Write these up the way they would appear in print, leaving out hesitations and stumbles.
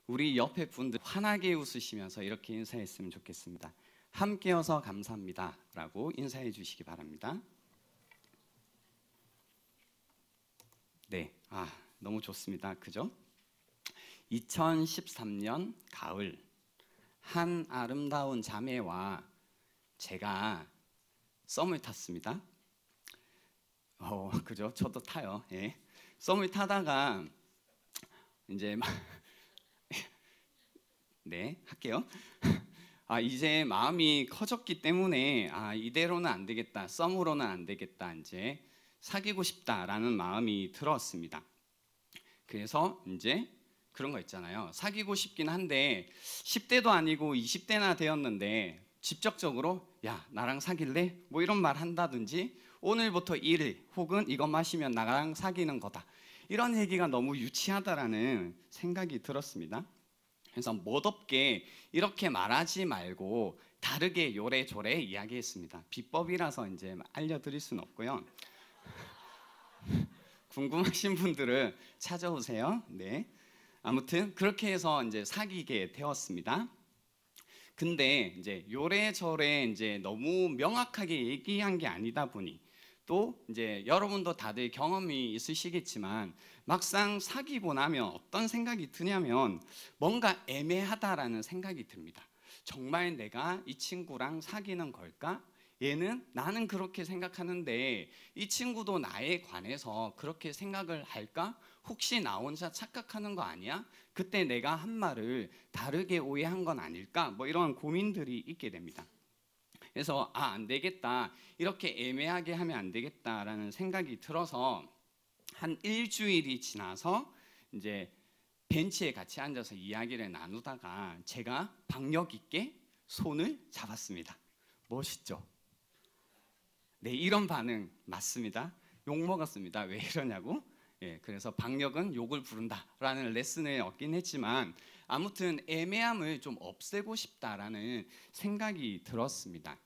우리 옆에 분들 환하게 웃으시면서 이렇게 인사했으면 좋겠습니다. 함께여서 감사합니다 라고 인사해 주시기 바랍니다. 네, 너무 좋습니다. 그죠? 2013년 가을, 한 아름다운 자매와 제가 썸을 탔습니다. 그죠? 저도 타요. 예. 썸을 타다가 이제 네, 할게요. 이제 마음이 커졌기 때문에 이대로는 안 되겠다, 썸으로는 안 되겠다, 이제 사귀고 싶다라는 마음이 들었습니다. 그래서 이제 그런 거 있잖아요. 사귀고 싶긴 한데 10대도 아니고 20대나 되었는데 직접적으로 야, 나랑 사귈래? 뭐 이런 말 한다든지 오늘부터 1일 혹은 이거 마시면 나랑 사귀는 거다, 이런 얘기가 너무 유치하다라는 생각이 들었습니다. 그래서 멋없게 이렇게 말하지 말고 다르게 요래조래 이야기했습니다. 비법이라서 이제 알려드릴 수는 없고요. 궁금하신 분들은 찾아오세요. 네. 아무튼 그렇게 해서 이제 사귀게 되었습니다. 근데 이제 요래저래 이제 너무 명확하게 얘기한 게 아니다 보니, 또 이제 여러분도 다들 경험이 있으시겠지만 막상 사귀고 나면 어떤 생각이 드냐면 뭔가 애매하다라는 생각이 듭니다. 정말 내가 이 친구랑 사귀는 걸까? 나는 그렇게 생각하는데 이 친구도 나에 관해서 그렇게 생각을 할까? 혹시 나 혼자 착각하는 거 아니야? 그때 내가 한 말을 다르게 오해한 건 아닐까? 뭐 이런 고민들이 있게 됩니다. 그래서 안 되겠다, 이렇게 애매하게 하면 안 되겠다라는 생각이 들어서 한 일주일이 지나서 이제 벤치에 같이 앉아서 이야기를 나누다가 제가 박력 있게 손을 잡았습니다. 멋있죠? 네, 이런 반응 맞습니다. 욕 먹었습니다. 왜 이러냐고? 그래서 박력은 욕을 부른다라는 레슨을 얻긴 했지만 아무튼 애매함을 좀 없애고 싶다라는 생각이 들었습니다.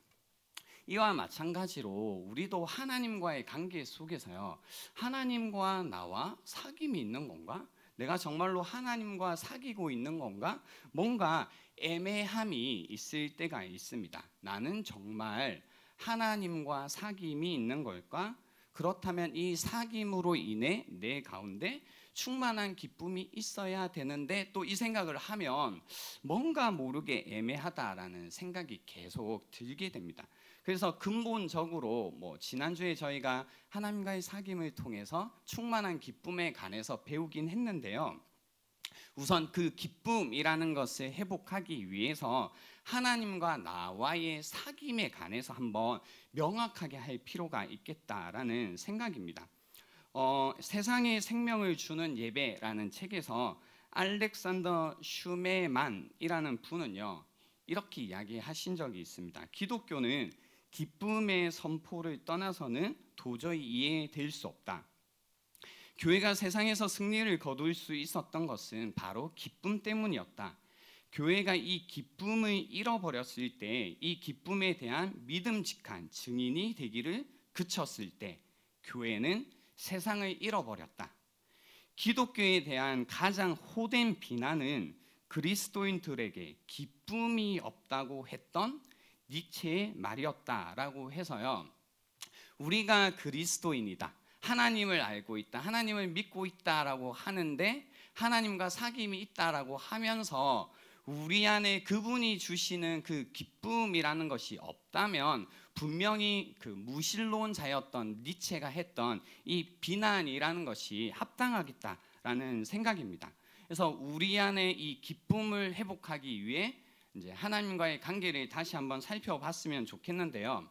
이와 마찬가지로 우리도 하나님과의 관계 속에서요, 하나님과 나와 사귐이 있는 건가? 내가 정말로 하나님과 사귀고 있는 건가? 뭔가 애매함이 있을 때가 있습니다. 나는 정말 하나님과 사귐이 있는 걸까? 그렇다면 이 사귐으로 인해 내 가운데 충만한 기쁨이 있어야 되는데, 또 이 생각을 하면 뭔가 모르게 애매하다라는 생각이 계속 들게 됩니다. 그래서 근본적으로 지난주에 저희가 하나님과의 사귐을 통해서 충만한 기쁨에 관해서 배우긴 했는데요, 우선 그 기쁨이라는 것을 회복하기 위해서 하나님과 나와의 사귐에 관해서 한번 명확하게 할 필요가 있겠다라는 생각입니다. 세상에 생명을 주는 예배라는 책에서 알렉산더 슈메만이라는 분은요, 이렇게 이야기하신 적이 있습니다. 기독교는 기쁨의 선포를 떠나서는 도저히 이해될 수 없다. 교회가 세상에서 승리를 거둘 수 있었던 것은 바로 기쁨 때문이었다. 교회가 이 기쁨을 잃어버렸을 때, 이 기쁨에 대한 믿음직한 증인이 되기를 그쳤을 때 교회는 세상을 잃어버렸다. 기독교에 대한 가장 호된 비난은 그리스도인들에게 기쁨이 없다고 했던 니체의 말이었다라고 해서요, 우리가 그리스도인이다, 하나님을 알고 있다, 하나님을 믿고 있다라고 하는데 하나님과 사귐이 있다라고 하면서 우리 안에 그분이 주시는 그 기쁨이라는 것이 없다면 분명히 그 무신론자였던 니체가 했던 이 비난이라는 것이 합당하겠다라는 생각입니다. 그래서 우리 안에 이 기쁨을 회복하기 위해 이제 하나님과의 관계를 다시 한번 살펴봤으면 좋겠는데요.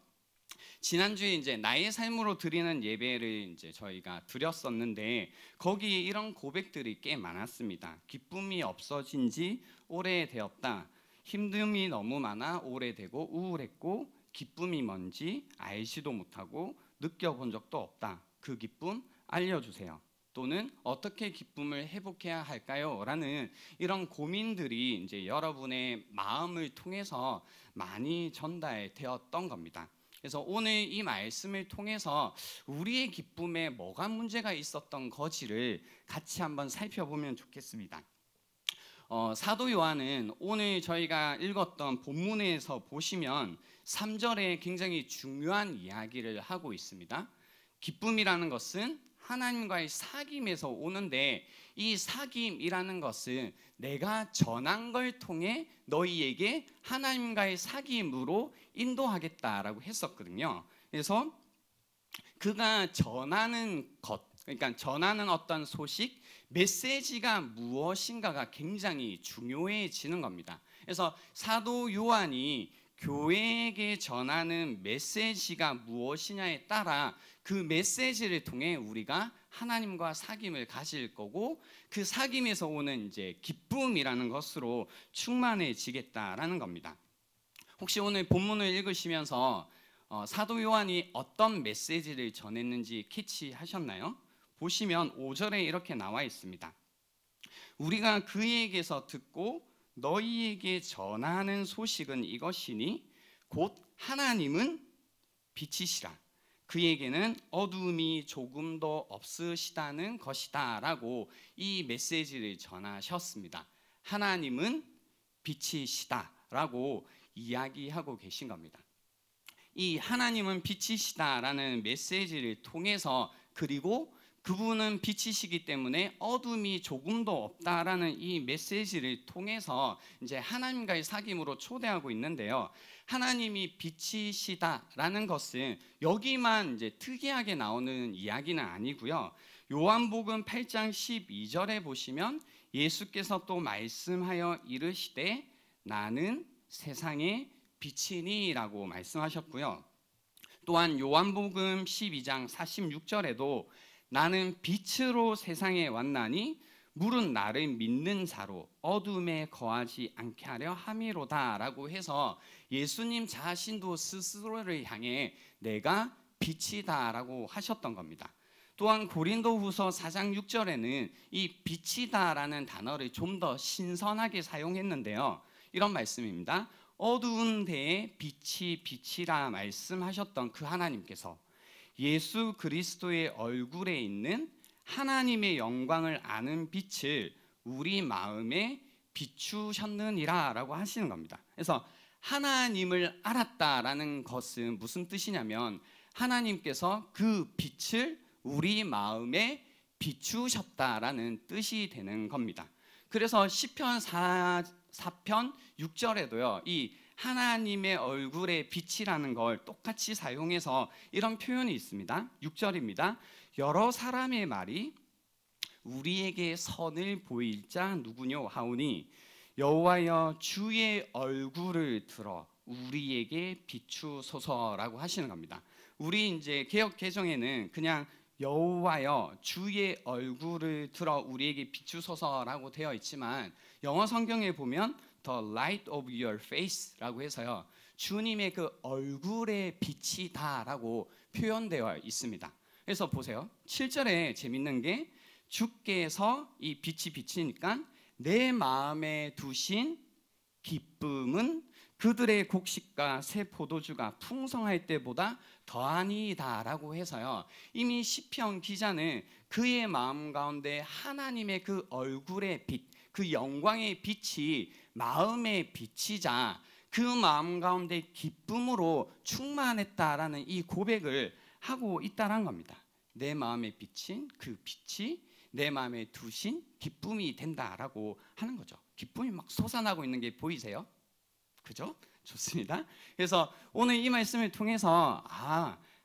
지난주에 이제 나의 삶으로 드리는 예배를 이제 저희가 드렸었는데 거기에 이런 고백들이 꽤 많았습니다. 기쁨이 없어진 지 오래되었다. 힘듦이 너무 많아 오래되고 우울했고 기쁨이 뭔지 알지도 못하고 느껴본 적도 없다. 그 기쁨 알려주세요. 또는 어떻게 기쁨을 회복해야 할까요? 라는 이런 고민들이 이제 여러분의 마음을 통해서 많이 전달되었던 겁니다. 그래서 오늘 이 말씀을 통해서 우리의 기쁨에 뭐가 문제가 있었던 거지를 같이 한번 살펴보면 좋겠습니다. 사도 요한은 오늘 저희가 읽었던 본문에서 보시면 3절에 굉장히 중요한 이야기를 하고 있습니다. 기쁨이라는 것은 하나님과의 사귐에서 오는데, 이 사귐이라는 것은 내가 전한 걸 통해 너희에게 하나님과의 사귐으로 인도하겠다라고 했었거든요. 그래서 그가 전하는 것, 그러니까 전하는 어떤 소식, 메시지가 무엇인가가 굉장히 중요해지는 겁니다. 그래서 사도 요한이 교회에게 전하는 메시지가 무엇이냐에 따라 그 메시지를 통해 우리가 하나님과 사귐을 가질 거고, 그 사귐에서 오는 이제 기쁨이라는 것으로 충만해지겠다라는 겁니다. 혹시 오늘 본문을 읽으시면서 사도 요한이 어떤 메시지를 전했는지 캐치하셨나요? 보시면 5절에 이렇게 나와 있습니다. 우리가 그에게서 듣고 너희에게 전하는 소식은 이것이니 곧 하나님은 빛이시라, 그에게는 어두움이 조금도 없으시다는 것이다 라고 이 메시지를 전하셨습니다. 하나님은 빛이시다 라고 이야기하고 계신 겁니다. 이 하나님은 빛이시다라는 메시지를 통해서, 그리고 그분은 빛이시기 때문에 어둠이 조금도 없다라는 이 메시지를 통해서 이제 하나님과의 사귐으로 초대하고 있는데요. 하나님이 빛이시다라는 것은 여기만 이제 특이하게 나오는 이야기는 아니고요. 요한복음 8장 12절에 보시면 예수께서 또 말씀하여 이르시되 나는 세상의 빛이니라고 말씀하셨고요. 또한 요한복음 12장 46절에도 나는 빛으로 세상에 왔나니 물은 나를 믿는 자로 어둠에 거하지 않게 하려 함이로다 라고 해서 예수님 자신도 스스로를 향해 내가 빛이다 라고 하셨던 겁니다. 또한 고린도후서 4장 6절에는 이 빛이다 라는 단어를 좀 더 신선하게 사용했는데요. 이런 말씀입니다. 어두운 데에 빛이 빛이라 말씀하셨던 그 하나님께서 예수 그리스도의 얼굴에 있는 하나님의 영광을 아는 빛을 우리 마음에 비추셨느니라 라고 하시는 겁니다. 그래서 하나님을 알았다라는 것은 무슨 뜻이냐면 하나님께서 그 빛을 우리 마음에 비추셨다라는 뜻이 되는 겁니다. 그래서 시편 4편 6절에도요 이 하나님의 얼굴의 빛이라는 걸 똑같이 사용해서 이런 표현이 있습니다. 6절입니다. 여러 사람의 말이 우리에게 선을 보일 자 누구뇨 하오니 여호와여 주의 얼굴을 들어 우리에게 비추소서라고 하시는 겁니다. 우리 이제 개역 개정에는 그냥 여호와여 주의 얼굴을 들어 우리에게 비추소서라고 되어 있지만 영어 성경에 보면 The light of your face라고 해서요 주님의 그 얼굴의 빛이다라고 표현되어 있습니다. 그래서 보세요. 7절에 재밌는 게 주께서 이 빛이 비치니까 내 마음에 두신 기쁨은 그들의 곡식과 새 포도주가 풍성할 때보다 더하니이다라고 해서요 이미 시편 기자는 그의 마음 가운데 하나님의 그 얼굴의 빛, 그 영광의 빛이 마음의 빛이자 그 마음 가운데 기쁨으로 충만했다라는 이 고백을 하고 있다는 겁니다. 내 마음에 비친 그 빛이 내 마음에 두신 기쁨이 된다라고 하는 거죠. 기쁨이 막 솟아나고 있는 게 보이세요? 그죠? 좋습니다. 그래서 오늘 이 말씀을 통해서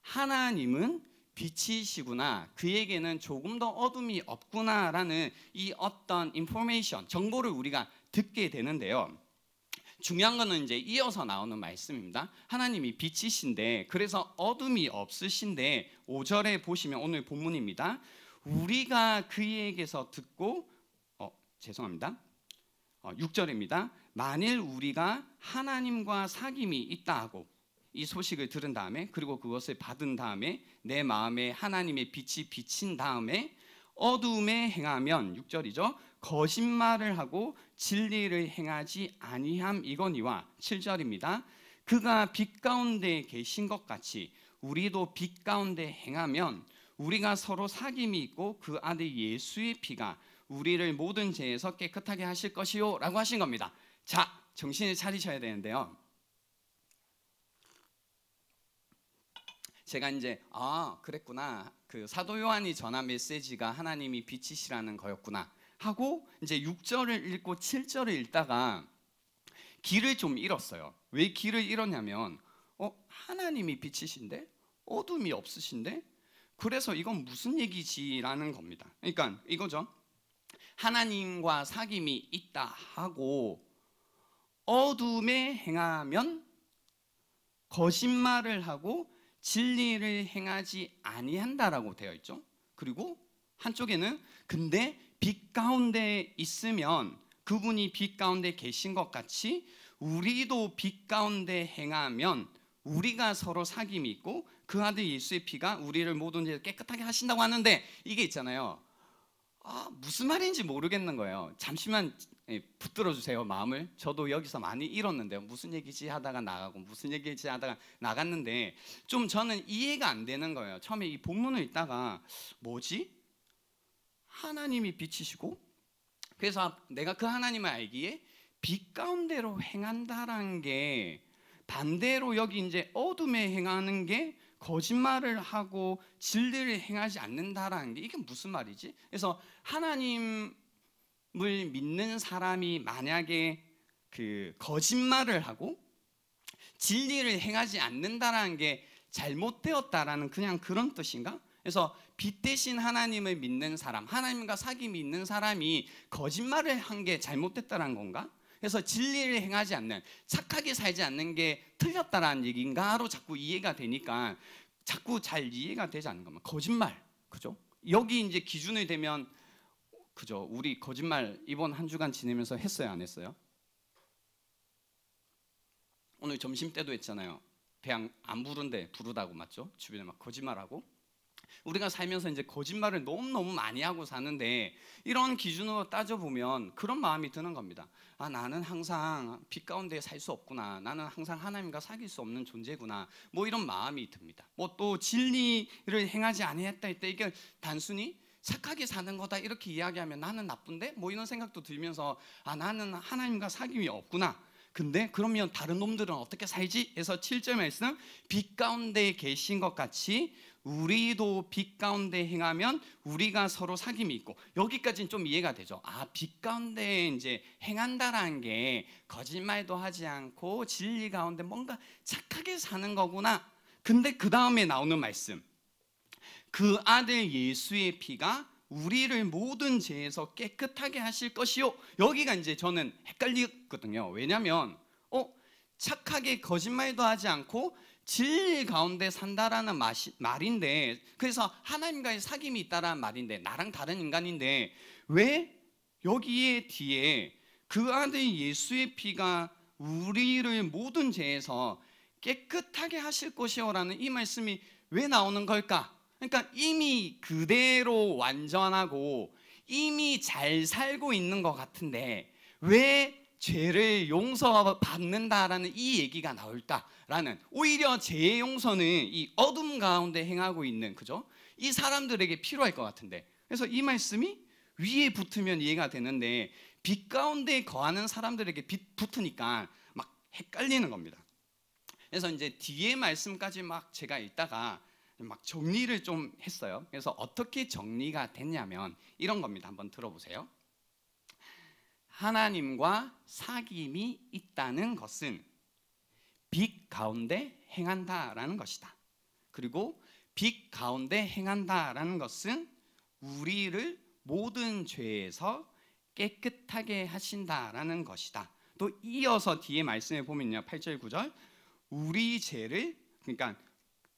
하나님은 빛이시구나, 그에게는 조금 더 어둠이 없구나라는 이 어떤 인포메이션, 정보를 우리가 듣게 되는데요. 중요한 거는 이제 이어서 나오는 말씀입니다. 하나님이 빛이신데 그래서 어둠이 없으신데 5절에 보시면 오늘 본문입니다. 우리가 그에게서 듣고 6절입니다. 만일 우리가 하나님과 사귐이 있다 하고 이 소식을 들은 다음에 그리고 그것을 받은 다음에 내 마음에 하나님의 빛이 비친 다음에 어두움에 행하면 6절이죠. 거짓말을 하고 진리를 행하지 아니함 이거니와 7절입니다. 그가 빛 가운데 계신 것 같이 우리도 빛 가운데 행하면 우리가 서로 사귐이 있고 그 아들 예수의 피가 우리를 모든 죄에서 깨끗하게 하실 것이요 라고 하신 겁니다. 자, 정신을 차리셔야 되는데요, 제가 이제 그랬구나, 그 사도 요한이 전한 메시지가 하나님이 빛이시라는 거였구나 하고 이제 6절을 읽고 7절을 읽다가 길을 좀 잃었어요. 왜 길을 잃었냐면 하나님이 빛이신데 어둠이 없으신데 그래서 이건 무슨 얘기지라는 겁니다. 그러니까 이거죠. 하나님과 사귐이 있다 하고 어둠에 행하면 거짓말을 하고 진리를 행하지 아니한다라고 되어 있죠. 그리고 한쪽에는 근데 빛 가운데 있으면 그분이 빛 가운데 계신 것 같이 우리도 빛 가운데 행하면 우리가 서로 사귐이 있고 그 아들 예수의 피가 우리를 모든 죄에서 깨끗하게 하신다고 하는데 이게 있잖아요. 무슨 말인지 모르겠는 거예요. 잠시만 붙들어 주세요, 마음을. 저도 여기서 많이 잃었는데요. 무슨 얘기지 하다가 나가고 무슨 얘기지 하다가 나갔는데 좀 저는 이해가 안 되는 거예요. 처음에 이 본문을 읽다가 뭐지? 하나님이 빛이시고 그래서 내가 그 하나님을 알기에 빛 가운데로 행한다라는 게 반대로 여기 이제 어둠에 행하는 게 거짓말을 하고 진리를 행하지 않는다라는 게 이게 무슨 말이지? 그래서 하나님을 믿는 사람이 만약에 그 거짓말을 하고 진리를 행하지 않는다라는 게 잘못되었다라는 그냥 그런 뜻인가? 그래서 빛 대신 하나님을 믿는 사람, 하나님과 사귐이 있는 사람이 거짓말을 한 게 잘못됐다는 건가? 그래서 진리를 행하지 않는, 착하게 살지 않는 게 틀렸다라는 얘기인가로 자꾸 이해가 되니까 자꾸 잘 이해가 되지 않는 겁니다. 거짓말, 그죠? 여기 이제 기준이 되면, 그죠? 우리 거짓말 이번 한 주간 지내면서 했어요, 안 했어요? 오늘 점심 때도 했잖아요. 배 안 부른데 부르다고, 맞죠? 주변에 막 거짓말하고. 우리가 살면서 이제 거짓말을 너무너무 많이 하고 사는데 이런 기준으로 따져보면 그런 마음이 드는 겁니다. 나는 항상 빛 가운데 살 수 없구나. 나는 항상 하나님과 사귈 수 없는 존재구나. 뭐 이런 마음이 듭니다. 뭐 또 진리를 행하지 아니했다 했다 이게 단순히 착하게 사는 거다 이렇게 이야기하면 나는 나쁜데? 뭐 이런 생각도 들면서 나는 하나님과 사귐이 없구나. 근데 그러면 다른 놈들은 어떻게 살지? 해서 7절 말씀, 빛 가운데 계신 것 같이 우리도 빛 가운데 행하면 우리가 서로 사귐이 있고, 여기까지는 좀 이해가 되죠. 빛 가운데 이제 행한다라는 게 거짓말도 하지 않고 진리 가운데 뭔가 착하게 사는 거구나. 근데 그 다음에 나오는 말씀, 그 아들 예수의 피가 우리를 모든 죄에서 깨끗하게 하실 것이요. 여기가 이제 저는 헷갈리거든요. 왜냐하면 착하게 거짓말도 하지 않고 진리 가운데 산다라는 말인데, 그래서 하나님과의 사귐이 있다라는 말인데, 나랑 다른 인간인데 왜 여기에 뒤에 그 아들 예수의 피가 우리를 모든 죄에서 깨끗하게 하실 것이요라는 이 말씀이 왜 나오는 걸까? 그러니까 이미 그대로 완전하고 이미 잘 살고 있는 것 같은데 왜 죄를 용서받는다라는 이 얘기가 나올까라는, 오히려 죄의 용서는 이 어둠 가운데 행하고 있는, 그죠? 이 사람들에게 필요할 것 같은데, 그래서 이 말씀이 위에 붙으면 이해가 되는데 빛 가운데 거하는 사람들에게 붙으니까 막 헷갈리는 겁니다. 그래서 이제 뒤에 말씀까지 막 제가 읽다가 막 정리를 좀 했어요. 그래서 어떻게 정리가 됐냐면 이런 겁니다. 한번 들어보세요. 하나님과 사귐이 있다는 것은 빛 가운데 행한다라는 것이다. 그리고 빛 가운데 행한다라는 것은 우리를 모든 죄에서 깨끗하게 하신다라는 것이다. 또 이어서 뒤에 말씀에 보면요, 8절 9절, 우리 죄를, 그러니까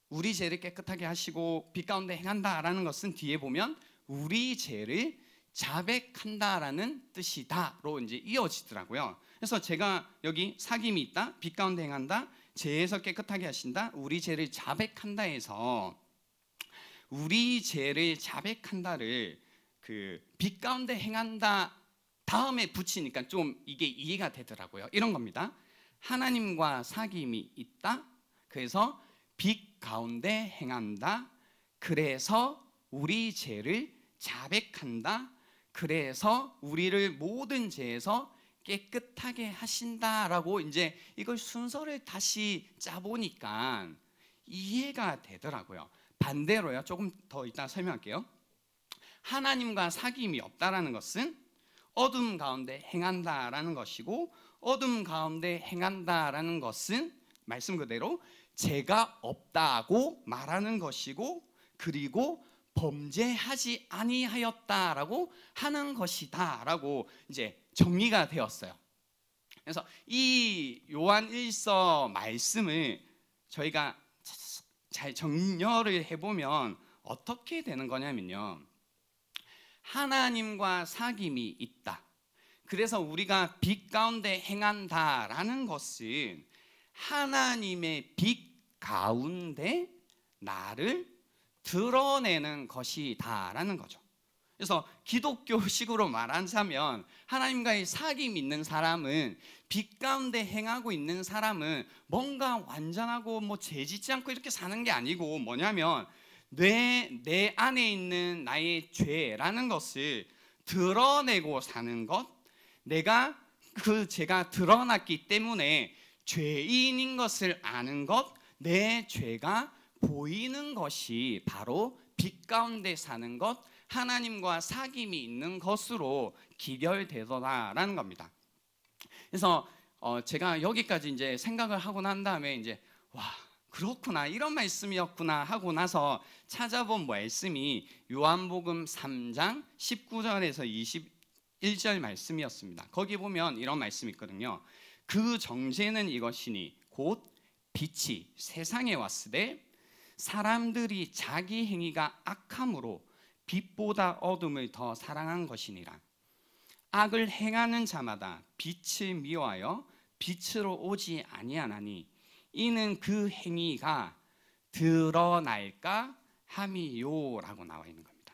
우리 죄를 깨끗하게 하시고 빛 가운데 행한다라는 것은 뒤에 보면 우리 죄를 자백한다라는 뜻이다로 이제 이어지더라고요. 그래서 제가 여기 사귐이 있다, 빛 가운데 행한다, 죄에서 깨끗하게 하신다, 우리 죄를 자백한다 해서 우리 죄를 자백한다를 그 빛 가운데 행한다 다음에 붙이니까 좀 이게 이해가 되더라고요. 이런 겁니다. 하나님과 사귐이 있다, 그래서 빛 가운데 행한다, 그래서 우리 죄를 자백한다, 그래서 우리를 모든 죄에서 깨끗하게 하신다라고 이제 이걸 순서를 다시 짜보니까 이해가 되더라고요. 반대로요. 조금 더 이따 설명할게요. 하나님과 사귐이 없다라는 것은 어둠 가운데 행한다라는 것이고, 어둠 가운데 행한다라는 것은 말씀 그대로 죄가 없다고 말하는 것이고, 그리고 범죄하지 아니하였다라고 하는 것이다라고 이제 정리가 되었어요. 그래서 이 요한 1서 말씀을 저희가 잘 정렬을 해보면 어떻게 되는 거냐면요, 하나님과 사귐이 있다. 그래서 우리가 빛 가운데 행한다라는 것은 하나님의 빛 가운데 나를 드러내는 것이다라는 거죠. 그래서 기독교식으로 말하자면 하나님과의 사귐이 있는 사람은, 빛 가운데 행하고 있는 사람은 뭔가 완전하고 뭐 죄짓지 않고 이렇게 사는 게 아니고, 뭐냐면 내 안에 있는 나의 죄라는 것을 드러내고 사는 것, 내가 그 죄가 드러났기 때문에 죄인인 것을 아는 것, 내 죄가 보이는 것이 바로 빛 가운데 사는 것, 하나님과 사귐이 있는 것으로 기결되더라라는 겁니다. 그래서 제가 여기까지 이제 생각을 하고 난 다음에 이제 와, 그렇구나, 이런 말씀이었구나 하고 나서 찾아본 말씀이 요한복음 3장 19절에서 21절 말씀이었습니다. 거기 보면 이런 말씀이 있거든요. 그 정죄는 이것이니 곧 빛이 세상에 왔으되 사람들이 자기 행위가 악함으로 빛보다 어둠을 더 사랑한 것이니라. 악을 행하는 자마다 빛을 미워하여 빛으로 오지 아니하나니 이는 그 행위가 드러날까 함이요라고 나와 있는 겁니다.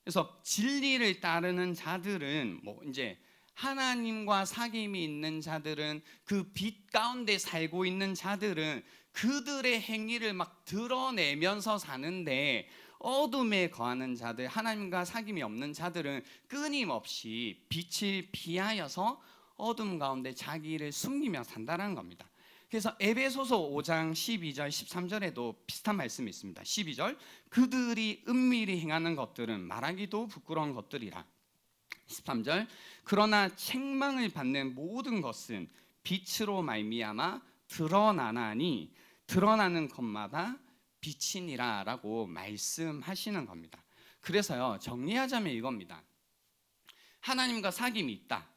그래서 진리를 따르는 자들은 뭐 이제 하나님과 사귐이 있는 자들은, 그 빛 가운데 살고 있는 자들은 그들의 행위를 막 드러내면서 사는데, 어둠에 거하는 자들, 하나님과 사귐이 없는 자들은 끊임없이 빛을 피하여서 어둠 가운데 자기를 숨기며 산다는 겁니다. 그래서 에베소서 5장 12절 13절에도 비슷한 말씀이 있습니다. 12절, 그들이 은밀히 행하는 것들은 말하기도 부끄러운 것들이라. 13절, 그러나 책망을 받는 모든 것은 빛으로 말미암아 드러나나니 드러나는 것마다 빛이니라 라고 말씀하시는 겁니다. 그래서요, 정리하자면 이겁니다. 하나님과 사귐이 있다.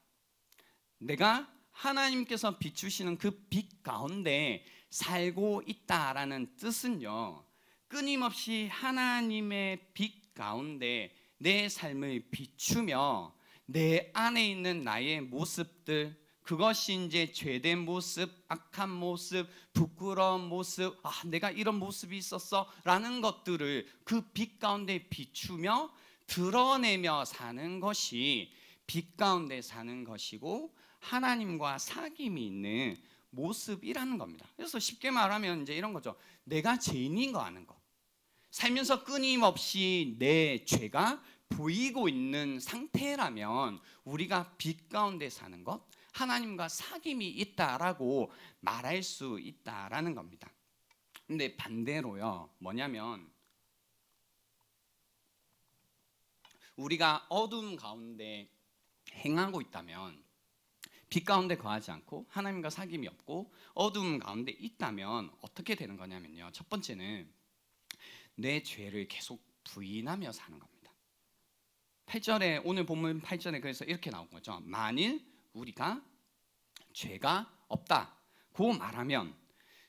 내가 하나님께서 비추시는 그 빛 가운데 살고 있다라는 뜻은요, 끊임없이 하나님의 빛 가운데 내 삶을 비추며 내 안에 있는 나의 모습들, 그것이 이제 죄된 모습, 악한 모습, 부끄러운 모습, 내가 이런 모습이 있었어 라는 것들을 그 빛 가운데 비추며 드러내며 사는 것이 빛 가운데 사는 것이고 하나님과 사귐이 있는 모습이라는 겁니다. 그래서 쉽게 말하면 이제 이런 거죠. 내가 죄인인 거 아는 거, 살면서 끊임없이 내 죄가 보이고 있는 상태라면 우리가 빛 가운데 사는 것, 하나님과 사귐이 있다라고 말할 수 있다라는 겁니다. 근데 반대로요, 뭐냐면 우리가 어둠 가운데 행하고 있다면, 빛 가운데 거하지 않고 하나님과 사귐이 없고 어둠 가운데 있다면 어떻게 되는 거냐면요, 첫 번째는 내 죄를 계속 부인하며 사는 겁니다. 8절에, 오늘 본문 8절에 그래서 이렇게 나온 거죠. 만일 우리가 죄가 없다고 말하면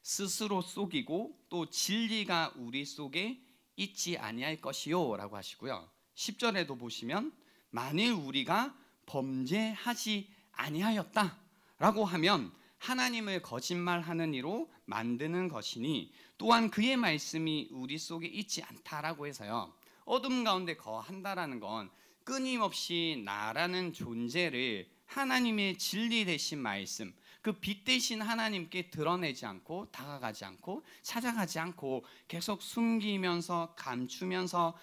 스스로 속이고 또 진리가 우리 속에 있지 아니할 것이요 라고 하시고요. 10절에도 보시면 만일 우리가 범죄하지 아니하였다라고 하면 하나님을 거짓말하는 이로 만드는 것이니 또한 그의 말씀이 우리 속에 있지 않다라고 해서요, 어둠 가운데 거한다라는 건 끊임없이 나라는 존재를 하나님의 진리 되신 말씀, 그 빛 되신 하나님께 드러내지 않고 다가가지 않고 찾아가지 않고 계속 숨기면서 감추면서,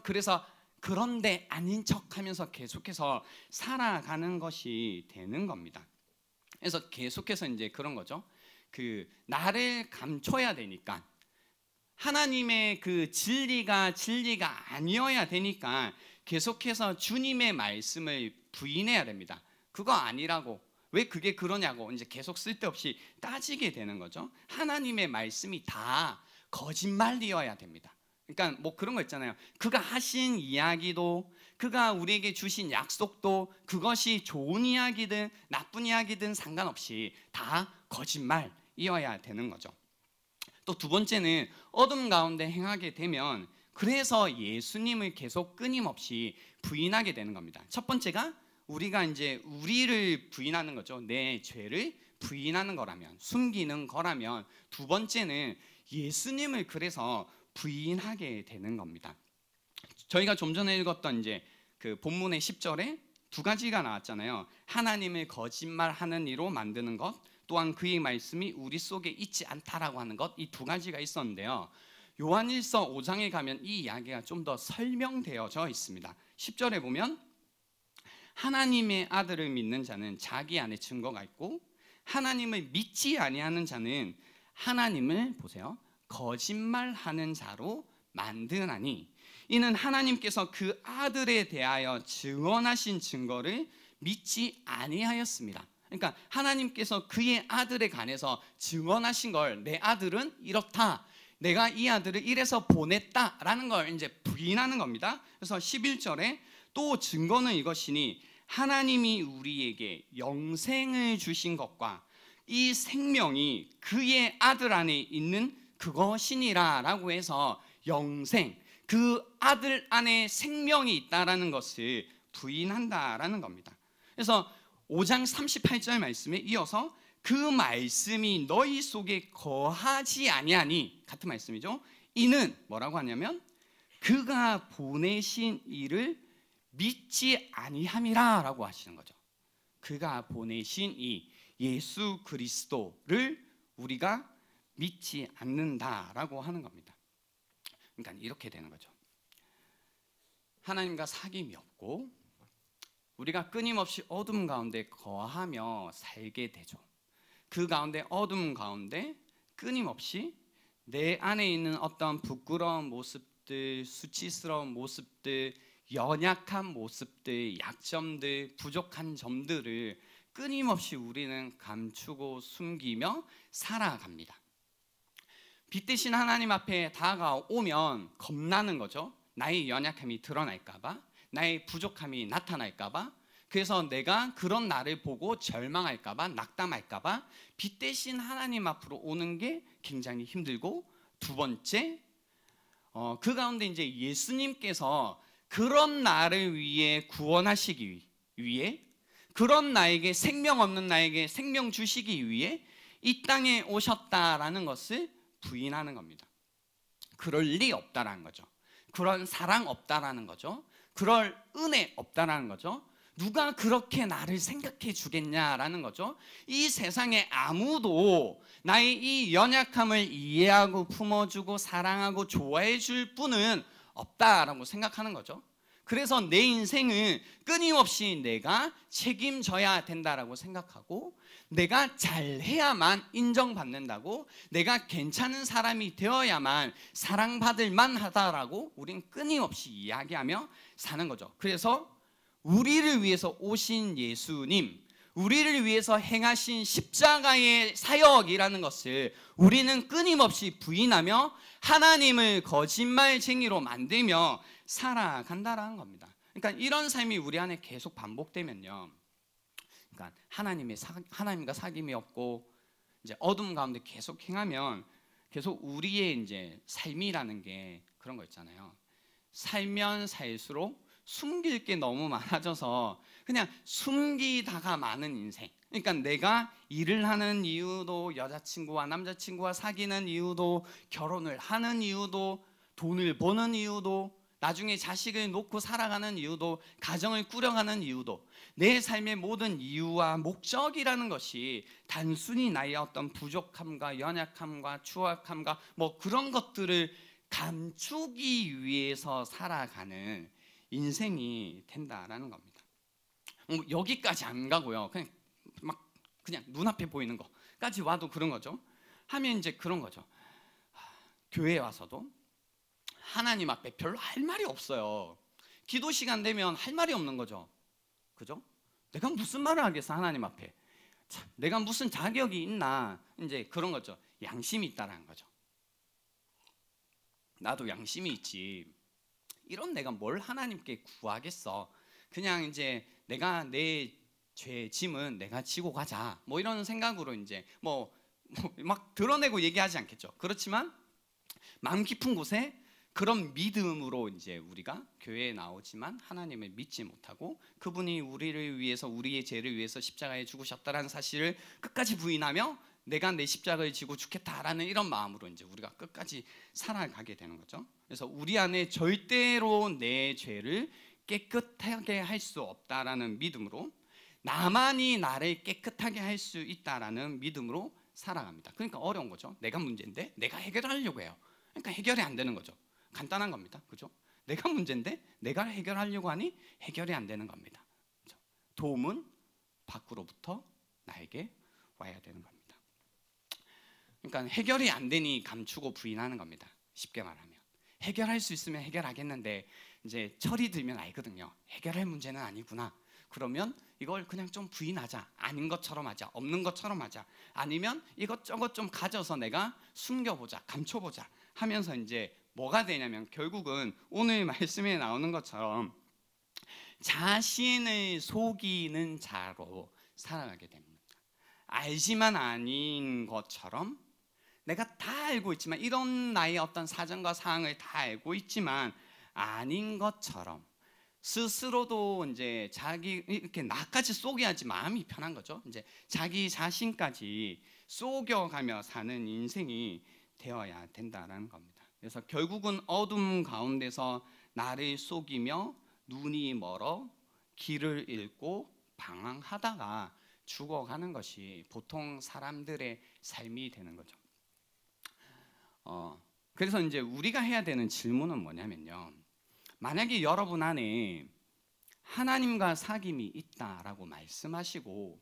그래서 그런데 아닌 척하면서 계속해서 살아가는 것이 되는 겁니다. 그래서 계속해서 이제 그런 거죠. 그 나를 감춰야 되니까, 하나님의 그 진리가 아니어야 되니까 계속해서 주님의 말씀을 부인해야 됩니다. 그거 아니라고, 왜 그게 그러냐고 이제 계속 쓸데없이 따지게 되는 거죠. 하나님의 말씀이 다 거짓말이어야 됩니다. 그러니까 뭐 그런 거 있잖아요. 그가 하신 이야기도, 그가 우리에게 주신 약속도, 그것이 좋은 이야기든 나쁜 이야기든 상관없이 다 거짓말이어야 되는 거죠. 또 두 번째는 어둠 가운데 행하게 되면, 그래서 예수님을 계속 끊임없이 부인하게 되는 겁니다. 첫 번째가 우리가 이제 우리를 부인하는 거죠. 내 죄를 부인하는 거라면, 숨기는 거라면, 두 번째는 예수님을 그래서 부인하게 되는 겁니다. 저희가 좀 전에 읽었던 이제 그 본문의 10절에 두 가지가 나왔잖아요. 하나님을 거짓말하는 이로 만드는 것, 또한 그의 말씀이 우리 속에 있지 않다라고 하는 것, 이 두 가지가 있었는데요. 요한일서 5장에 가면 이 이야기가 좀 더 설명되어져 있습니다. 10절에 보면 하나님의 아들을 믿는 자는 자기 안에 증거가 있고, 하나님을 믿지 아니하는 자는 하나님을 보세요, 거짓말하는 자로 만드나니, 이는 하나님께서 그 아들에 대하여 증언하신 증거를 믿지 아니하였습니다. 그러니까 하나님께서 그의 아들에 관해서 증언하신 걸, 내 아들은 이렇다, 내가 이 아들을 이래서 보냈다라는 걸 이제 부인하는 겁니다. 그래서 11절에 또 증거는 이것이니 하나님이 우리에게 영생을 주신 것과 이 생명이 그의 아들 안에 있는 그것이니라 라고 해서, 영생, 그 아들 안에 생명이 있다라는 것을 부인한다라는 겁니다. 그래서 5장 38절 말씀에 이어서 그 말씀이 너희 속에 거하지 아니하니, 같은 말씀이죠. 이는 뭐라고 하냐면 그가 보내신 이를 믿지 아니함이라 라고 하시는 거죠. 그가 보내신 이 예수 그리스도를 우리가 믿지 않는다라고 하는 겁니다. 그러니까 이렇게 되는 거죠. 하나님과 사귐이 없고 우리가 끊임없이 어둠 가운데 거하며 살게 되죠. 그 가운데, 어둠 가운데 끊임없이 내 안에 있는 어떤 부끄러운 모습들, 수치스러운 모습들, 연약한 모습들, 약점들, 부족한 점들을 끊임없이 우리는 감추고 숨기며 살아갑니다. 빛 대신 하나님 앞에 다가오면 겁나는 거죠. 나의 연약함이 드러날까봐, 나의 부족함이 나타날까봐, 그래서 내가 그런 나를 보고 절망할까봐, 낙담할까봐 빛 대신 하나님 앞으로 오는 게 굉장히 힘들고, 두 번째, 그 가운데 이제 예수님께서 그런 나를 위해 구원하시기 위해, 그런 나에게, 생명 없는 나에게 생명 주시기 위해 이 땅에 오셨다라는 것을 부인하는 겁니다. 그럴 리 없다라는 거죠. 그런 사랑 없다라는 거죠. 그럴 은혜 없다라는 거죠. 누가 그렇게 나를 생각해 주겠냐라는 거죠. 이 세상에 아무도 나의 이 연약함을 이해하고 품어주고 사랑하고 좋아해 줄 분은 없다라고 생각하는 거죠. 그래서 내 인생은 끊임없이 내가 책임져야 된다라고 생각하고, 내가 잘해야만 인정받는다고, 내가 괜찮은 사람이 되어야만 사랑받을 만하다라고 우린 끊임없이 이야기하며 사는 거죠. 그래서 우리를 위해서 오신 예수님, 우리를 위해서 행하신 십자가의 사역이라는 것을 우리는 끊임없이 부인하며 하나님을 거짓말쟁이로 만들며 살아간다라는 겁니다. 그러니까 이런 삶이 우리 안에 계속 반복되면요, 그러니까 하나님과 사귐이 없고 이제 어둠 가운데 계속 행하면, 계속 우리의 이제 삶이라는 게 그런 거 있잖아요. 살면 살수록 숨길 게 너무 많아져서 그냥 숨기다가 마는 인생. 그러니까 내가 일을 하는 이유도, 여자친구와 남자친구와 사귀는 이유도, 결혼을 하는 이유도, 돈을 버는 이유도, 나중에 자식을 놓고 살아가는 이유도, 가정을 꾸려가는 이유도, 내 삶의 모든 이유와 목적이라는 것이 단순히 나의 어떤 부족함과 연약함과 추악함과 뭐 그런 것들을 감추기 위해서 살아가는 인생이 된다라는 겁니다. 여기까지 안 가고요. 그냥 눈앞에 보이는 거까지 와도 그런 거죠. 하면 이제 그런 거죠. 교회에 와서도 하나님 앞에 별로 할 말이 없어요. 기도 시간 되면 할 말이 없는 거죠. 그죠? 내가 무슨 말을 하겠어 하나님 앞에. 참, 내가 무슨 자격이 있나, 이제 그런 거죠. 양심이 있다라는 거죠. 나도 양심이 있지. 이런 내가 뭘 하나님께 구하겠어. 그냥 이제 내가 내 죄 짐은 내가 지고 가자. 뭐 이런 생각으로 이제 막 드러내고 얘기하지 않겠죠. 그렇지만 마음 깊은 곳에 그런 믿음으로 이제 우리가 교회에 나오지만 하나님을 믿지 못하고 그분이 우리를 위해서, 우리의 죄를 위해서 십자가에 죽으셨다라는 사실을 끝까지 부인하며 내가 내 십자가를 지고 죽겠다라는 이런 마음으로 이제 우리가 끝까지 살아가게 되는 거죠. 그래서 우리 안에 절대로 내 죄를 깨끗하게 할 수 없다라는 믿음으로, 나만이 나를 깨끗하게 할 수 있다라는 믿음으로 살아갑니다. 그러니까 어려운 거죠. 내가 문제인데 내가 해결하려고 해요. 그러니까 해결이 안 되는 거죠. 간단한 겁니다. 그죠? 내가 문제인데 내가 해결하려고 하니 해결이 안 되는 겁니다. 그죠? 도움은 밖으로부터 나에게 와야 되는 겁니다. 그러니까 해결이 안 되니 감추고 부인하는 겁니다. 쉽게 말하면 해결할 수 있으면 해결하겠는데 이제 철이 들면 알거든요. 해결할 문제는 아니구나. 그러면 이걸 그냥 좀 부인하자. 아닌 것처럼 하자. 없는 것처럼 하자. 아니면 이것저것 좀 가져서 내가 숨겨보자. 감춰보자 하면서 이제 뭐가 되냐면 결국은 오늘 말씀에 나오는 것처럼 자신을 속이는 자로 살아가게 됩니다. 알지만 아닌 것처럼, 내가 다 알고 있지만, 이런 나의 어떤 사정과 사항을 다 알고 있지만 아닌 것처럼 스스로도 이제 자기 이렇게 나까지 속여야지 마음이 편한 거죠. 이제 자기 자신까지 속여가며 사는 인생이 되어야 된다는 겁니다. 그래서 결국은 어둠 가운데서 나를 속이며 눈이 멀어 길을 잃고 방황하다가 죽어가는 것이 보통 사람들의 삶이 되는 거죠. 그래서 이제 우리가 해야 되는 질문은 뭐냐면요. 만약에 여러분 안에 하나님과 사귐이 있다라고 말씀하시고,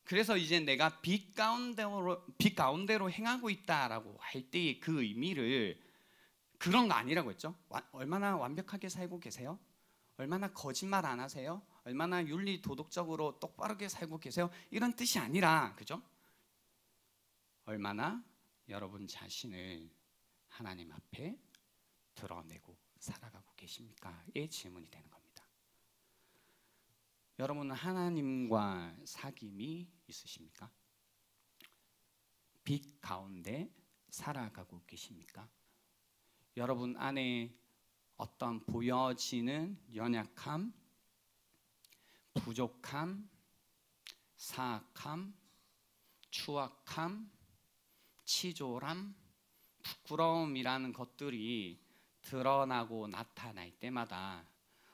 그래서 이제 내가 빛 가운데로 행하고 있다라고 할 때의 그 의미를 그런 거 아니라고 했죠. 얼마나 완벽하게 살고 계세요? 얼마나 거짓말 안 하세요? 얼마나 윤리 도덕적으로 똑바르게 살고 계세요? 이런 뜻이 아니라, 그죠? 얼마나 여러분 자신을 하나님 앞에 드러내고 살아가고 계십니까? 의 질문이 되는 겁니다. 여러분은 하나님과 사귐이 있으십니까? 빛 가운데 살아가고 계십니까? 여러분 안에 어떤 보여지는 연약함, 부족함, 사악함, 추악함, 치졸함, 부끄러움이라는 것들이 드러나고 나타날 때마다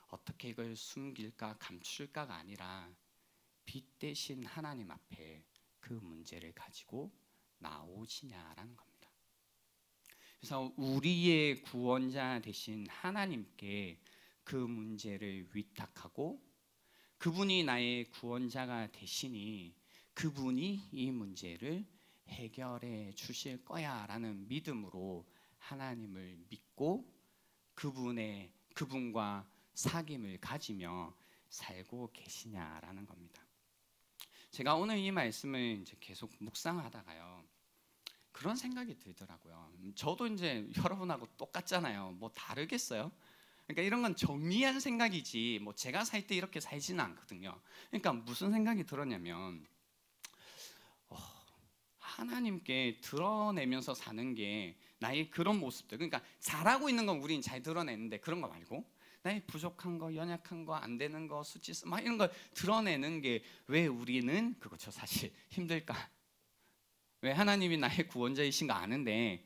어떻게 이걸 숨길까 감출까가 아니라 빛 대신 하나님 앞에 그 문제를 가지고 나오시냐라는 겁니다. 그래서 우리의 구원자 되신 하나님께 그 문제를 위탁하고 그분이 나의 구원자가 되시니 그분이 이 문제를 해결해 주실 거야 라는 믿음으로 하나님을 믿고 그분과 사귐을 가지며 살고 계시냐라는 겁니다. 제가 오늘 이 말씀을 이제 계속 묵상하다가요, 그런 생각이 들더라고요. 저도 이제 여러분하고 똑같잖아요. 뭐 다르겠어요? 그러니까 이런 건 정리한 생각이지 뭐 제가 살 때 이렇게 살지는 않거든요. 그러니까 무슨 생각이 들었냐면 하나님께 드러내면서 사는 게 나의 그런 모습들, 그러니까 잘하고 있는 건 우린 잘 드러내는데 그런 거 말고 나의 부족한 거, 연약한 거, 안 되는 거, 수치스 막 이런 걸 드러내는 게 왜 우리는 그렇죠 사실 힘들까? 왜 하나님이 나의 구원자이신 거 아는데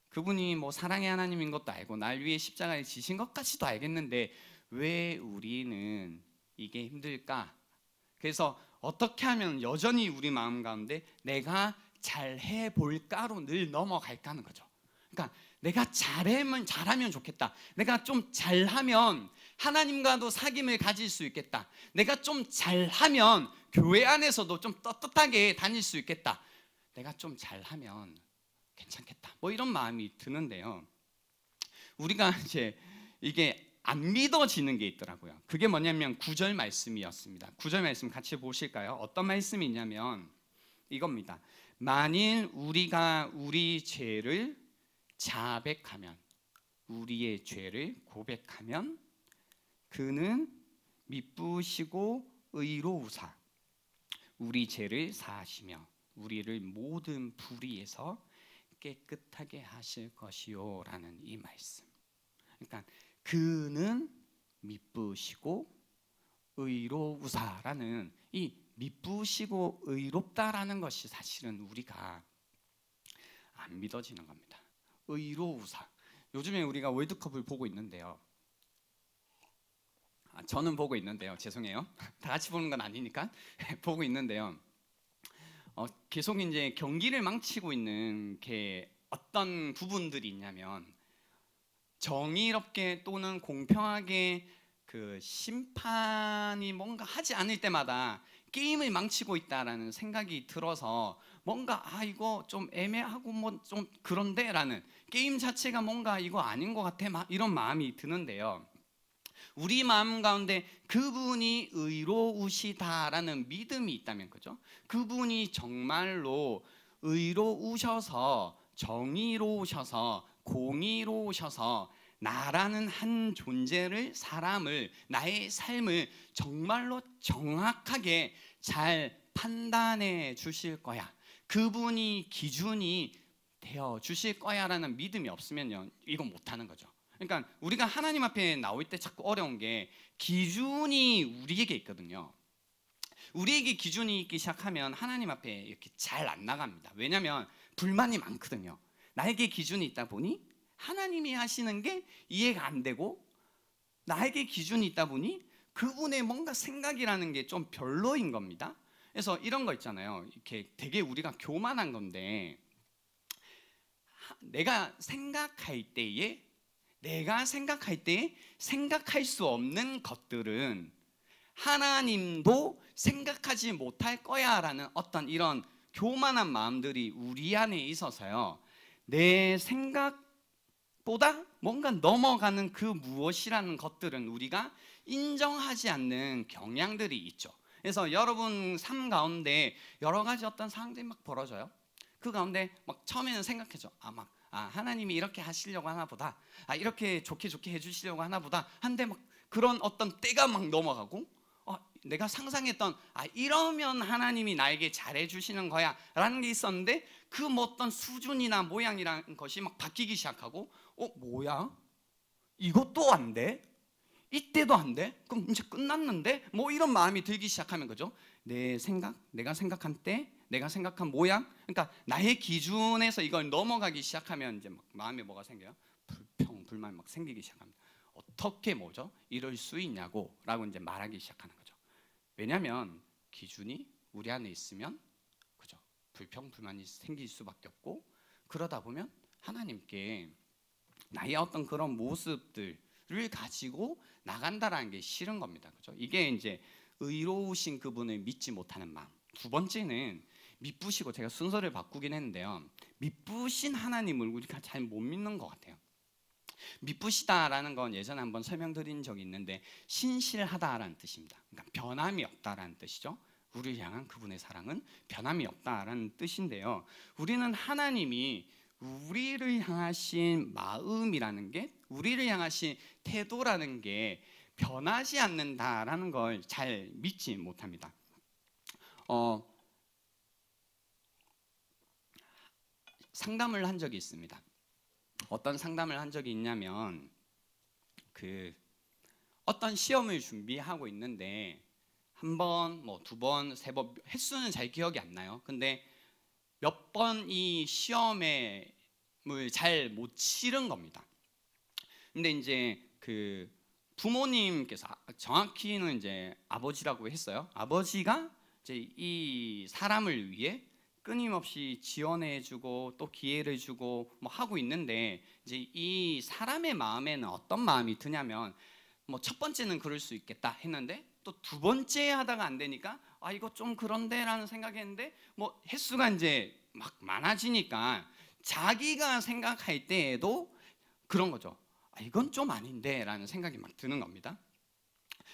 그분이 뭐 사랑의 하나님인 것도 알고 날 위해 십자가에 지신 것까지도 알겠는데 왜 우리는 이게 힘들까? 그래서 어떻게 하면 여전히 우리 마음 가운데 내가 잘 해볼까로 늘 넘어갈까 하는 거죠. 그러니까 내가 잘하면 좋겠다. 내가 좀 잘하면 하나님과도 사귐을 가질 수 있겠다. 내가 좀 잘하면 교회 안에서도 좀 떳떳하게 다닐 수 있겠다. 내가 좀 잘하면 괜찮겠다. 뭐 이런 마음이 드는데요. 우리가 이제 이게 안 믿어지는 게 있더라고요. 그게 뭐냐면 9절 말씀이었습니다. 9절 말씀 같이 보실까요? 어떤 말씀이 있냐면 이겁니다. 만일 우리가 우리 죄를 자백하면, 우리의 죄를 고백하면 그는 미쁘시고 의로우사 우리 죄를 사하시며 우리를 모든 불의에서 깨끗하게 하실 것이요 라는 이 말씀. 그러니까 그는 미쁘시고 의로우사라는 이 미쁘시고 의롭다라는 것이 사실은 우리가 안 믿어지는 겁니다. 의로우사. 요즘에 우리가 월드컵을 보고 있는데요. 저는 보고 있는데요. 죄송해요. 다 같이 보는 건 아니니까 보고 있는데요. 계속 이제 경기를 망치고 있는 게 어떤 부분들이 있냐면 정의롭게 또는 공평하게 그 심판이 뭔가 하지 않을 때마다 게임을 망치고 있다라는 생각이 들어서 뭔가 이거 좀 애매하고 뭐 좀 그런데라는 게임 자체가 뭔가 이거 아닌 것 같아 이런 마음이 드는데요. 우리 마음 가운데 그분이 의로우시다라는 믿음이 있다면, 그죠? 그분이 정말로 의로우셔서 정의로우셔서 공의로우셔서 나라는 한 존재를, 사람을, 나의 삶을 정말로 정확하게 잘 판단해 주실 거야, 그분이 기준이 되어 주실 거야라는 믿음이 없으면요, 이건 못하는 거죠. 그러니까 우리가 하나님 앞에 나올 때 자꾸 어려운 게 기준이 우리에게 있거든요. 우리에게 기준이 있기 시작하면 하나님 앞에 이렇게 잘 안 나갑니다. 왜냐하면 불만이 많거든요. 나에게 기준이 있다 보니 하나님이 하시는 게 이해가 안 되고, 나에게 기준이 있다 보니 그분의 뭔가 생각이라는 게 좀 별로인 겁니다. 그래서 이런 거 있잖아요. 이렇게 되게 우리가 교만한 건데, 내가 생각할 때에 생각할 수 없는 것들은 하나님도 생각하지 못할 거야 라는 어떤 이런 교만한 마음들이 우리 안에 있어서요, 내 생각보다 뭔가 넘어가는 그 무엇이라는 것들은 우리가 인정하지 않는 경향들이 있죠. 그래서 여러분 삶 가운데 여러 가지 어떤 상황들이 막 벌어져요. 그 가운데 막 처음에는 생각해죠. 하나님이 이렇게 하시려고 하나 보다, 이렇게 좋게 해주시려고 하나 보다 한데 막 그런 어떤 때가 막 넘어가고, 내가 상상했던 이러면 하나님이 나에게 잘해주시는 거야 라는 게 있었는데, 그 뭐 어떤 수준이나 모양이라는 것이 막 바뀌기 시작하고, 뭐야? 이것도 안 돼? 이때도 안 돼? 그럼 이제 끝났는데? 뭐 이런 마음이 들기 시작하면, 그죠? 내가 생각한 때, 내가 생각한 모양, 그러니까 나의 기준에서 이걸 넘어가기 시작하면 이제 막 마음에 뭐가 생겨요? 불만이 막 생기기 시작합니다. 어떻게 이럴 수 있냐고 라고 이제 말하기 시작하는 거죠. 왜냐하면 기준이 우리 안에 있으면, 그죠? 불만이 생길 수밖에 없고, 그러다 보면 하나님께 나의 어떤 그런 모습들을 가지고 나간다라는 게 싫은 겁니다. 그죠? 이게 이제 의로우신 그분을 믿지 못하는 마음. 두 번째는 미쁘시고, 제가 순서를 바꾸긴 했는데요, 미쁘신 하나님을 우리가 잘 못 믿는 것 같아요. 미쁘시다라는 건 예전에 한번 설명드린 적이 있는데 신실하다라는 뜻입니다. 그러니까 변함이 없다라는 뜻이죠. 우리를 향한 그분의 사랑은 변함이 없다라는 뜻인데요, 우리는 하나님이 우리를 향하신 마음이라는 게, 우리를 향하신 태도라는 게 변하지 않는다라는 걸 잘 믿지 못합니다. 상담을 한 적이 있습니다. 어떤 상담을 한 적이 있냐면, 어떤 시험을 준비하고 있는데 한 번, 두 번, 세 번, 횟수는 잘 기억이 안 나요. 근데 몇 번 이 시험을 잘 못 치른 겁니다. 근데 이제 부모님께서, 정확히는 이제 아버지라고 했어요. 아버지가 이제 이 사람을 위해 끊임없이 지원해주고 또 기회를 주고 뭐 하고 있는데, 이제 이 사람의 마음에는 어떤 마음이 드냐면, 뭐 첫 번째는 그럴 수 있겠다 했는데 또 두 번째 하다가 안 되니까 아 이거 좀 그런데라는 생각했는데, 뭐 횟수가 이제 막 많아지니까 자기가 생각할 때에도 그런 거죠. 아 이건 좀 아닌데라는 생각이 막 드는 겁니다.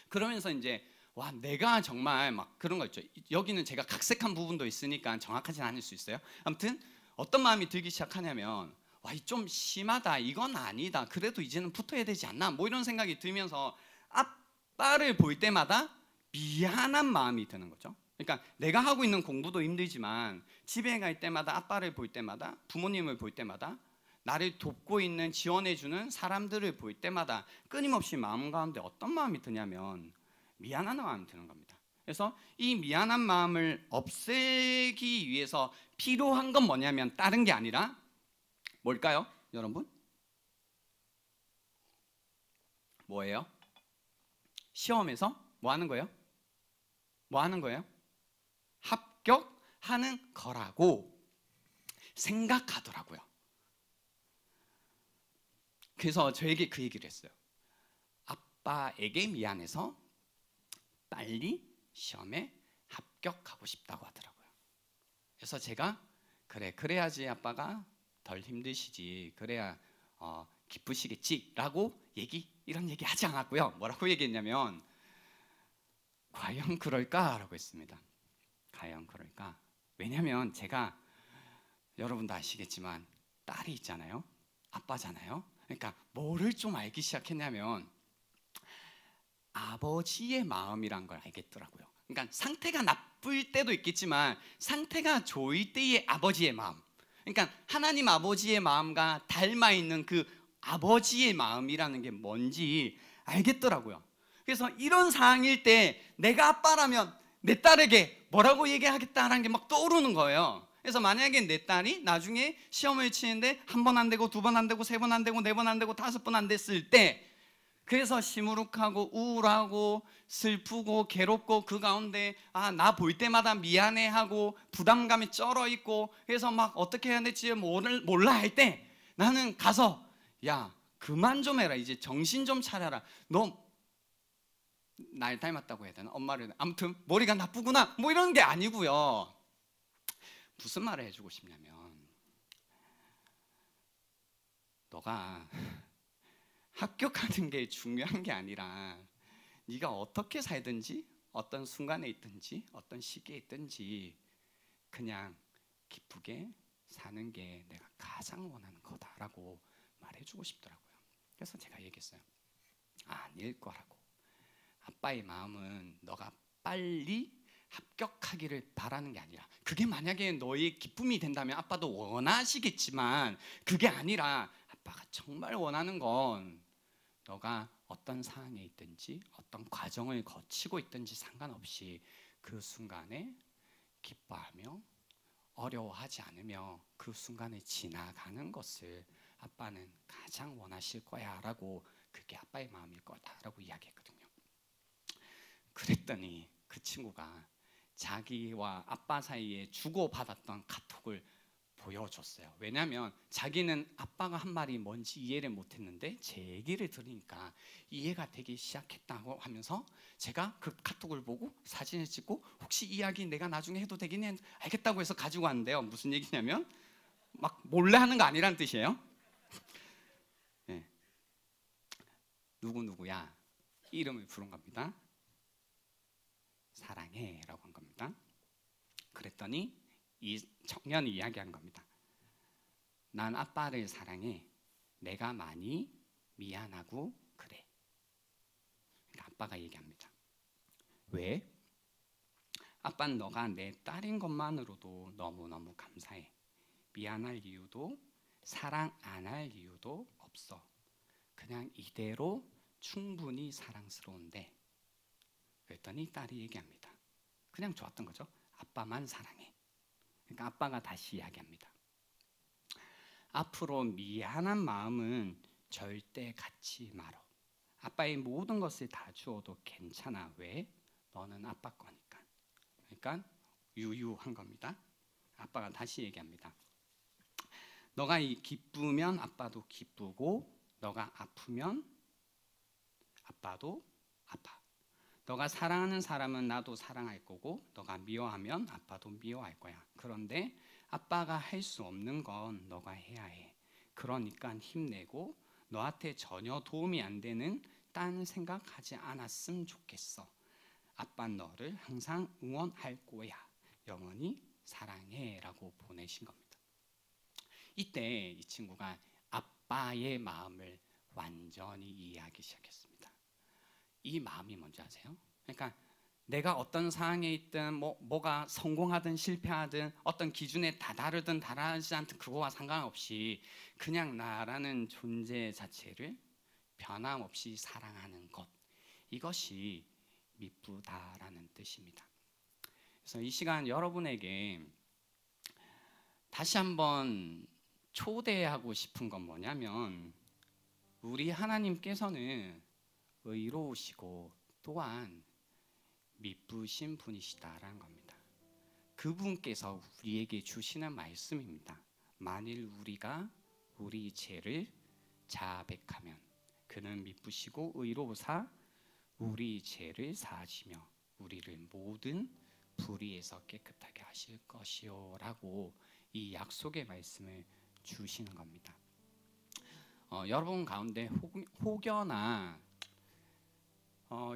그러면서 이제 와 내가 정말 막 그런 거 있죠. 여기는 제가 각색한 부분도 있으니까 정확하진 않을 수 있어요. 아무튼 어떤 마음이 들기 시작하냐면 와 이 좀 심하다, 이건 아니다, 그래도 이제는 붙어야 되지 않나, 뭐 이런 생각이 들면서 아빠를 볼 때마다 미안한 마음이 드는 거죠. 그러니까 내가 하고 있는 공부도 힘들지만 집에 갈 때마다, 아빠를 볼 때마다, 부모님을 볼 때마다, 나를 돕고 있는, 지원해주는 사람들을 볼 때마다 끊임없이 마음 가운데 어떤 마음이 드냐면 미안한 마음이 드는 겁니다. 그래서 이 미안한 마음을 없애기 위해서 필요한 건 뭐냐면 다른 게 아니라 뭘까요? 여러분? 뭐예요? 시험에서 뭐 하는 거예요? 뭐 하는 거예요? 합격하는 거라고 생각하더라고요. 그래서 저에게 그 얘기를 했어요. 아빠에게 미안해서 빨리 시험에 합격하고 싶다고 하더라고요. 그래서 제가 그래 그래야지 아빠가 덜 힘드시지, 그래야 기쁘시겠지 라고 이런 얘기 하지 않았고요. 뭐라고 얘기했냐면 과연 그럴까? 라고 했습니다. 과연 그럴까? 왜냐면 제가, 여러분도 아시겠지만 딸이 있잖아요. 아빠잖아요. 그러니까 뭐를 좀 알기 시작했냐면 아버지의 마음이란 걸 알겠더라고요. 그러니까 상태가 나쁠 때도 있겠지만 상태가 좋을 때의 아버지의 마음, 그러니까 하나님 아버지의 마음과 닮아 있는 그 아버지의 마음이라는 게 뭔지 알겠더라고요. 그래서 이런 상황일 때 내가 아빠라면 내 딸에게 뭐라고 얘기하겠다라는 게 막 떠오르는 거예요. 그래서 만약에 내 딸이 나중에 시험을 치는데 한 번 안 되고 두 번 안 되고 세 번 안 되고 네 번 안 되고 다섯 번 안 됐을 때, 그래서 시무룩하고 우울하고 슬프고 괴롭고 그 가운데 나 볼 때마다 미안해하고 부담감이 쩔어 있고 그래서 막 어떻게 해야 될지 몰라 할 때 나는 가서 야 그만 좀 해라, 이제 정신 좀 차려라, 너 날 닮았다고 해야 되나, 엄마를, 아무튼 머리가 나쁘구나, 뭐 이런 게 아니고요. 무슨 말을 해주고 싶냐면 너가 합격하는 게 중요한 게 아니라 네가 어떻게 살든지, 어떤 순간에 있든지, 어떤 시기에 있든지 그냥 기쁘게 사는 게 내가 가장 원하는 거다라고 말해주고 싶더라고요. 그래서 제가 얘기했어요. 아닐 거라고. 아빠의 마음은 너가 빨리 합격하기를 바라는 게 아니라, 그게 만약에 너의 기쁨이 된다면 아빠도 원하시겠지만 그게 아니라 아빠가 정말 원하는 건 너가 어떤 상황에 있든지 어떤 과정을 거치고 있든지 상관없이 그 순간에 기뻐하며 어려워하지 않으며 그 순간을 지나가는 것을 아빠는 가장 원하실 거야 라고, 그게 아빠의 마음일 거다라고 이야기했거든요. 그랬더니 그 친구가 자기와 아빠 사이에 주고받았던 카톡을 보여줬어요. 왜냐하면 자기는 아빠가 한 말이 뭔지 이해를 못했는데 제 얘기를 들으니까 이해가 되기 시작했다고 하면서 제가 그 카톡을 보고 사진을 찍고 혹시 이야기 내가 나중에 해도 되긴 알겠다고 해서 가지고 왔는데요. 무슨 얘기냐면 막 몰래 하는 거 아니란 뜻이에요. 네. 누구누구야 이름을 부른 겁니다. 사랑해 라고 한 겁니다. 그랬더니 이 청년이 이야기한 겁니다. 난 아빠를 사랑해. 내가 많이 미안하고 그래. 그러니까 아빠가 얘기합니다. 왜? 아빠는 너가 내 딸인 것만으로도 너무너무 감사해. 미안할 이유도 사랑 안 할 이유도 없어. 그냥 이대로 충분히 사랑스러운데. 그랬더니 딸이 얘기합니다. 그냥 좋았던 거죠. 아빠만 사랑해. 그러니까 아빠가 다시 이야기합니다. 앞으로 미안한 마음은 절대 갖지 말어. 아빠의 모든 것을 다 주어도 괜찮아. 왜? 너는 아빠 거니까. 그러니까 유유한 겁니다. 아빠가 다시 얘기합니다. 너가 기쁘면 아빠도 기쁘고 너가 아프면 아빠도 아파. 너가 사랑하는 사람은 나도 사랑할 거고 너가 미워하면 아빠도 미워할 거야. 그런데 아빠가 할 수 없는 건 너가 해야 해. 그러니까 힘내고 너한테 전혀 도움이 안 되는 딴 생각하지 않았으면 좋겠어. 아빠는 너를 항상 응원할 거야. 영원히 사랑해 라고 보내신 겁니다. 이때 이 친구가 아빠의 마음을 완전히 이해하기 시작했습니다. 이 마음이 뭔지 아세요? 그러니까 내가 어떤 상황에 있든 뭐가 성공하든 실패하든 어떤 기준에 다다르든 다르지 않든 그거와 상관없이 그냥 나라는 존재 자체를 변함없이 사랑하는 것, 이것이 미쁘다라는 뜻입니다. 그래서 이 시간 여러분에게 다시 한번 초대하고 싶은 건 뭐냐면 우리 하나님께서는 의로우시고 또한 미쁘신 분이시다라는 겁니다. 그분께서 우리에게 주시는 말씀입니다. 만일 우리가 우리 죄를 자백하면 그는 미쁘시고 의로우사 우리 죄를 사하시며 우리를 모든 불의에서 깨끗하게 하실 것이요 라고 이 약속의 말씀을 주시는 겁니다. 여러분 가운데 혹여나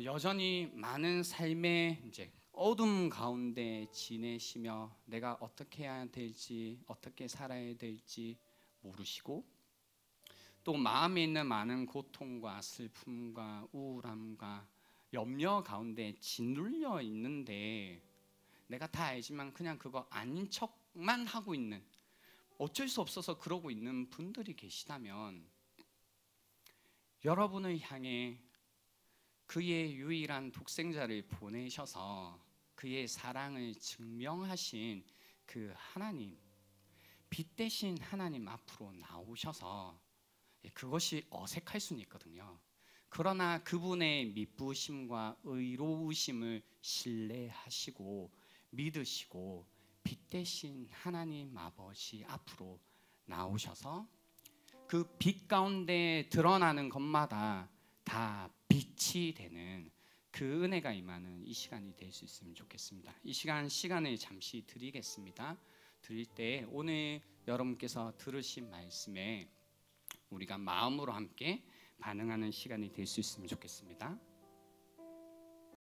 여전히 많은 삶의 이제 어둠 가운데 지내시며 내가 어떻게 해야 될지 어떻게 살아야 될지 모르시고 또 마음에 있는 많은 고통과 슬픔과 우울함과 염려 가운데 짓눌려 있는데 내가 다 알지만 그냥 그거 아닌 척만 하고 있는, 어쩔 수 없어서 그러고 있는 분들이 계시다면 여러분을 향해 그의 유일한 독생자를 보내셔서 그의 사랑을 증명하신 그 하나님, 빛 대신 하나님 앞으로 나오셔서 그것이 어색할 수는 있거든요. 그러나 그분의 미쁘심과 의로우심을 신뢰하시고 믿으시고 빛 대신 하나님 아버지 앞으로 나오셔서 그 빛 가운데 드러나는 것마다 다 빛이 되는 그 은혜가 임하는 이 시간이 될 수 있으면 좋겠습니다. 이 시간을 잠시 드리겠습니다. 드릴 때 오늘 여러분께서 들으신 말씀에 우리가 마음으로 함께 반응하는 시간이 될 수 있으면 좋겠습니다.